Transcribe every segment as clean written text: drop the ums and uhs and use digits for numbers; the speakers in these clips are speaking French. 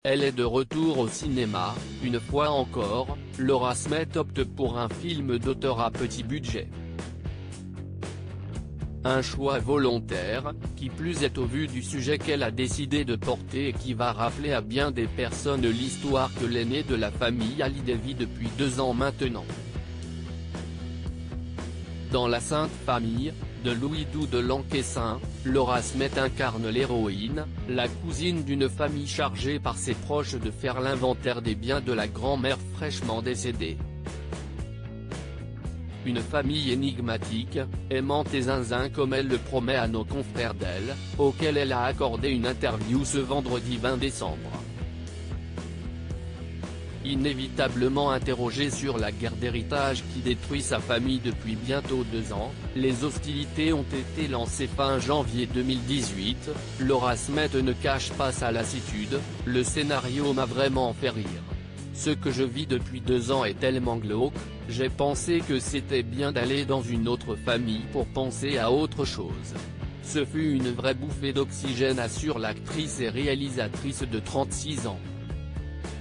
Elle est de retour au cinéma, une fois encore, Laura Smet opte pour un film d'auteur à petit budget. Un choix volontaire, qui plus est au vu du sujet qu'elle a décidé de porter et qui va rappeler à bien des personnes l'histoire que l'aîné de la famille Ali vit depuis 2 ans maintenant. Dans La Sainte Famille, de Louis Doux de Lanquessin, Laura Smet incarne l'héroïne, la cousine d'une famille chargée par ses proches de faire l'inventaire des biens de la grand-mère fraîchement décédée. Une famille énigmatique, aimante et zinzin comme elle le promet à nos confrères d'Elle, auquel elle a accordé une interview ce vendredi 20 décembre. Inévitablement interrogée sur la guerre d'héritage qui détruit sa famille depuis bientôt 2 ans, les hostilités ont été lancées fin janvier 2018, Laura Smet ne cache pas sa lassitude, le scénario m'a vraiment fait rire. Ce que je vis depuis 2 ans est tellement glauque, j'ai pensé que c'était bien d'aller dans une autre famille pour penser à autre chose. Ce fut une vraie bouffée d'oxygène, assure l'actrice et réalisatrice de 36 ans.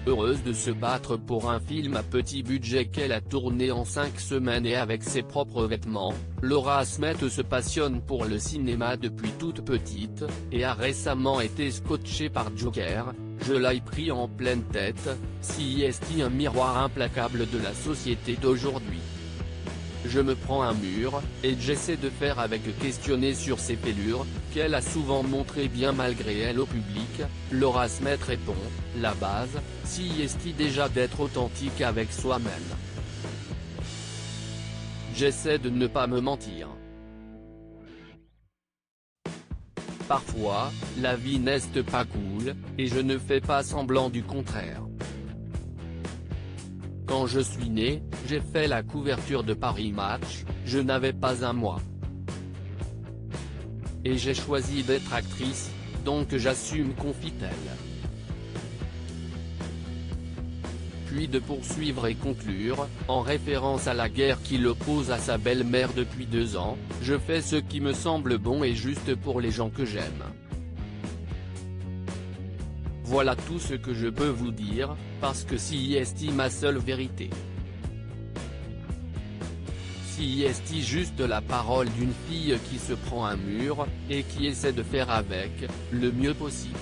Heureuse de se battre pour un film à petit budget qu'elle a tourné en 5 semaines et avec ses propres vêtements, Laura Smet se passionne pour le cinéma depuis toute petite, et a récemment été scotchée par Joker, Je l'ai pris en pleine tête, CIST, un miroir implacable de la société d'aujourd'hui. Je me prends un mur, et j'essaie de faire avec questionner sur ses fêlures, qu'elle a souvent montré bien malgré elle au public, Laura Smet répond, la base, CIST déjà d'être authentique avec soi-même. J'essaie de ne pas me mentir. Parfois, la vie n'est pas cool, et je ne fais pas semblant du contraire. Quand je suis né, j'ai fait la couverture de Paris Match, je n'avais pas un mois. Et j'ai choisi d'être actrice, donc j'assume, confie-t-elle. Puis de poursuivre et conclure, en référence à la guerre qui l'oppose à sa belle-mère depuis 2 ans, je fais ce qui me semble bon et juste pour les gens que j'aime. Voilà tout ce que je peux vous dire, parce que CIST ma seule vérité. CIST juste la parole d'une fille qui se prend un mur, et qui essaie de faire avec, le mieux possible.